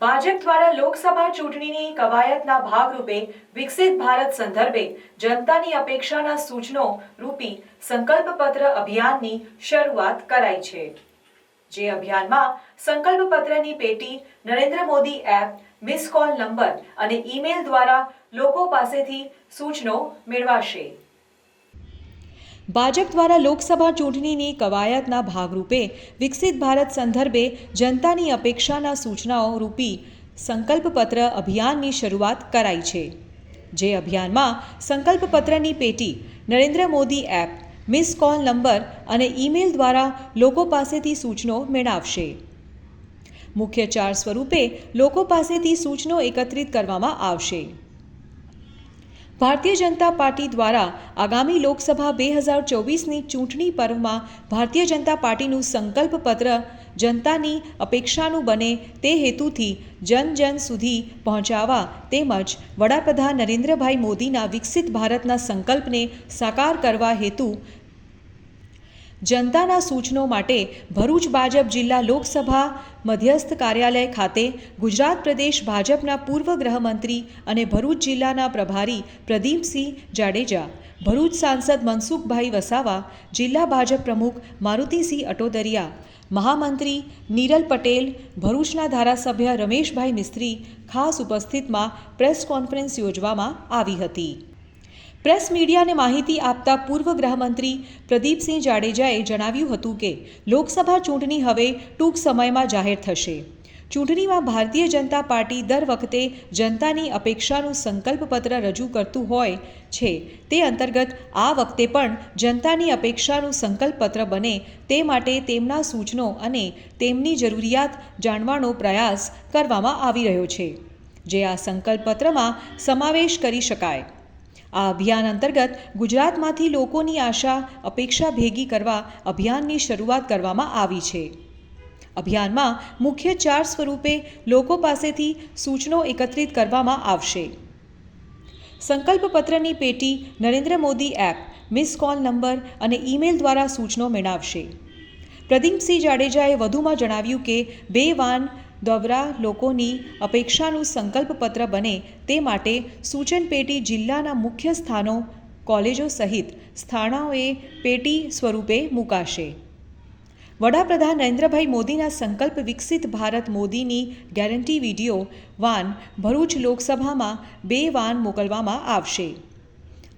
ભાજપ દ્વારા લોકસભા ચૂંટણીની કવાયતના ભાગરૂપે વિકસિત ભારત સંદર્ભે જનતાની અપેક્ષાના સૂચનો રૂપી સંકલ્પપત્ર અભિયાનની શરૂઆત કરાઈ છે। જે અભિયાનમાં સંકલ્પપત્રની પેટી Narendra Modi app, miss call number અને ઈમેલ દ્વારા લોકો પાસેથી સૂચનો મેળવાશે। ભાજપ દ્વારા લોકસભા ચૂંટણીની કવાયતના ભાગરૂપે વિકસિત ભારત સંદર્ભે જનતાની અપેક્ષાના સૂચનાઓ રૂપી સંકલ્પપત્ર અભિયાનની શરૂઆત કરાઈ છે। જે અભિયાનમાં સંકલ્પપત્રની પેટી Narendra Modi app, miss call number અને ઈમેલ દ્વારા લોકો પાસેથી સૂચનો મેળવશે। મુખ્ય 4 સ્વરૂપે લોકો પાસેથી સૂચનો એકત્રિત કરવામાં આવશે। ભારતીય જનતા પાર્ટી દ્વારા આગામી લોકસભા 2024ની ચૂંટણી પર્વમાં ભારતીય જનતા પાર્ટીનું સંકલ્પપત્ર જનતાની અપેક્ષાનું બને તે હેતુથી જન જન સુધી પહોંચાડવા તેમજ વડાપ્રધાન નરેન્દ્રભાઈ મોદીના વિકસિત ભારતના સંકલ્પને સાકાર કરવા હેતુ જનતાના સૂચનો માટે ભરૂચ ભાજપ જિલ્લા લોકસભા મધ્યસ્થ કાર્યાલય ખાતે ગુજરાત પ્રદેશ ભાજપના પૂર્વ ગૃહમંત્રી અને ભરૂચ જિલ્લાના પ્રભારી પ્રદીપસિંહ જાડેજા, ભરૂચ સાંસદ મનસુખભાઈ વસાવા, જિલ્લા ભાજપ પ્રમુખ મારુતિસિંહ અટોદરિયા, મહામંત્રી નીરલ પટેલ, ભરૂચના ધારાસભ્ય રમેશભાઈ મિસ્ત્રી ખાસ ઉપસ્થિતમાં પ્રેસ કોન્ફરન્સ યોજવામાં આવી હતી। પ્રેસ મીડિયાને માહિતી આપતા પૂર્વ ગૃહમંત્રી પ્રદીપસિંહ જાડેજાએ જણાવ્યું હતું કે લોકસભા ચૂંટણી હવે ટૂંક સમયમાં જાહેર થશે। ચૂંટણીમાં ભારતીય જનતા પાર્ટી દર વખતે જનતાની અપેક્ષાનું સંકલ્પપત્ર રજૂ કરતું હોય છે, તે અંતર્ગત આ વખતે પણ જનતાની અપેક્ષાનું સંકલ્પપત્ર બને તે માટે તેમના સૂચનો અને તેમની જરૂરિયાત જાણવાનો પ્રયાસ કરવામાં આવી રહ્યો છે, જે આ સંકલ્પપત્રમાં સમાવેશ કરી શકાય। આ અભિયાન અંતર્ગત ગુજરાતમાંથી લોકોની આશા અપેક્ષા ભેગી કરવા અભિયાનની શરૂઆત કરવામાં આવી છે। અભિયાનમાં મુખ્ય 4 સ્વરૂપે લોકો પાસેથી સૂચનો એકત્રિત કરવામાં આવશે। સંકલ્પપત્રની પેટી Narendra Modi app, miss call number અને ઈમેલ દ્વારા સૂચનો મેળવશે। પ્રદીપસિંહ જાડેજાએ વધુમાં જણાવ્યું કે 2 વાન દ્વારા લોકોની અપેક્ષાનું સંકલ્પપત્ર બને તે માટે સૂચન પેટી જિલ્લાના મુખ્ય સ્થાનો, કોલેજો સહિત સ્થાનોએ પેટી સ્વરૂપે મુકાશે। વડાપ્રધાન નરેન્દ્રભાઈ મોદીના સંકલ્પ વિકસિત ભારત મોદીની ગેરંટી વિડીયો વાન ભરૂચ લોકસભામાં 2 વાન મોકલવામાં આવશે।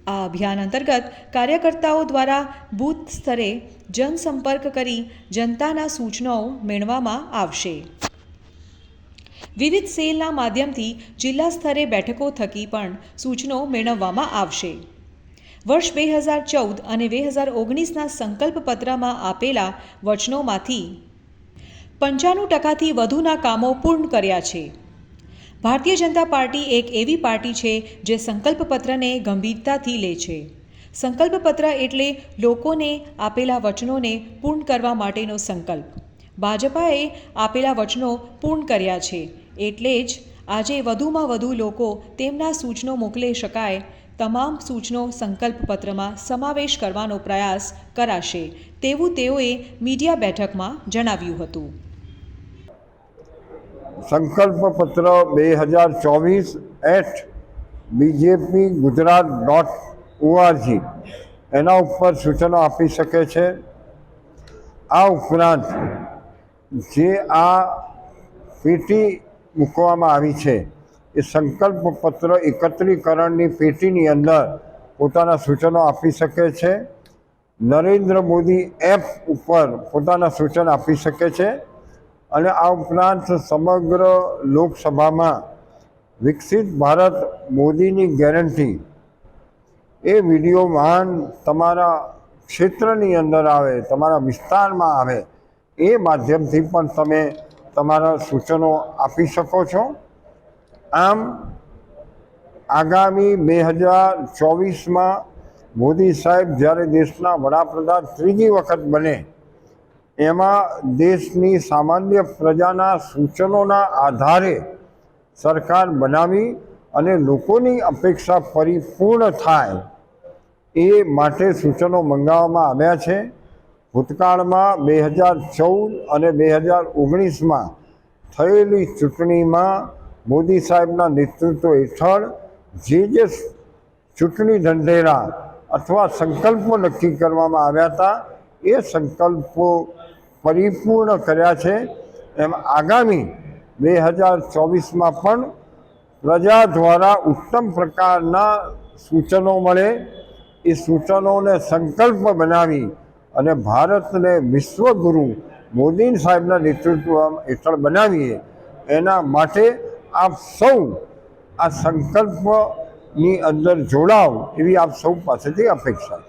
આ અભિયાન અંતર્ગત કાર્યકર્તાઓ દ્વારા બૂથ સ્તરે જનસંપર્ક કરી જનતાના સૂચનાઓ મેળવવામાં આવશે। વિવિધ સેલના માધ્યમથી જિલ્લા સ્તરે બેઠકો થકી પણ સૂચનો મેળવવામાં આવશે। વર્ષ 2014 અને 2019ના સંકલ્પપત્રમાં આપેલા વચનોમાંથી 95%થી વધુના કામો પૂર્ણ કર્યા છે। ભારતીય જનતા પાર્ટી એક એવી પાર્ટી છે જે સંકલ્પપત્રને ગંભીરતાથી લે છે। સંકલ્પપત્ર એટલે લોકોને આપેલા વચનોને પૂર્ણ કરવા માટેનો સંકલ્પ। ભાજપાએ આપેલા વચનો પૂર્ણ કર્યા છે, એટલે જ આજે વધુમાં વધુ લોકો તેમના સૂચનો મોકલી શકાય તમામ સૂચનો સંકલ્પપત્રમાં સમાવેશ કરવાનો પ્રયાસ કરાશે તેવું તેઓએ મીડિયા બેઠકમાં જણાવ્યું હતું। સંકલ્પપત્ર 2024@bjpgujarat.org એના ઉપર સૂચનો આપી શકે છે। આ ઉપરાંત જે આ પેટી મૂકવામાં આવી છે એ સંકલ્પપત્ર એકત્રીકરણની પેટીની અંદર પોતાના સૂચનો આપી શકે છે। નરેન્દ્ર મોદી એપ ઉપર પોતાના સૂચન આપી શકે છે અને આ ઉપરાંત સમગ્ર લોકસભામાં વિકસિત ભારત મોદીની ગેરંટી એ વિડીયો વાન તમારા ક્ષેત્રની અંદર આવે, તમારા વિસ્તારમાં આવે, એ માધ્યમથી પણ તમે તમારા સૂચનો આપી શકો છો। આમ આગામી 2024માં મોદી સાહેબ જ્યારે દેશના વડાપ્રધાન 3જી વખત બને એમાં દેશની સામાન્ય પ્રજાના સૂચનોના આધારે સરકાર બનાવી અને લોકોની અપેક્ષા પરિપૂર્ણ થાય એ માટે સૂચનો મંગાવવામાં આવ્યા છે। ભૂતકાળમાં 2014 અને 2019માં થયેલી ચૂંટણીમાં મોદી સાહેબના નેતૃત્વ હેઠળ જે ચૂંટણી ઢંઢેરા અથવા સંકલ્પો નક્કી કરવામાં આવ્યા હતા એ સંકલ્પો પરિપૂર્ણ કર્યા છે. એમ આગામી 2024માં પણ પ્રજા દ્વારા ઉત્તમ પ્રકારના સૂચનો મળે, એ સૂચનોને સંકલ્પ બનાવી અને ભારતને વિશ્વગુરુ મોદી સાહેબના નેતૃત્વ હેઠળ બનાવીએ, એના માટે આપ સૌ આ સંકલ્પની અંદર જોડાવ એવી આપ સૌ પાસેથી અપેક્ષા છે.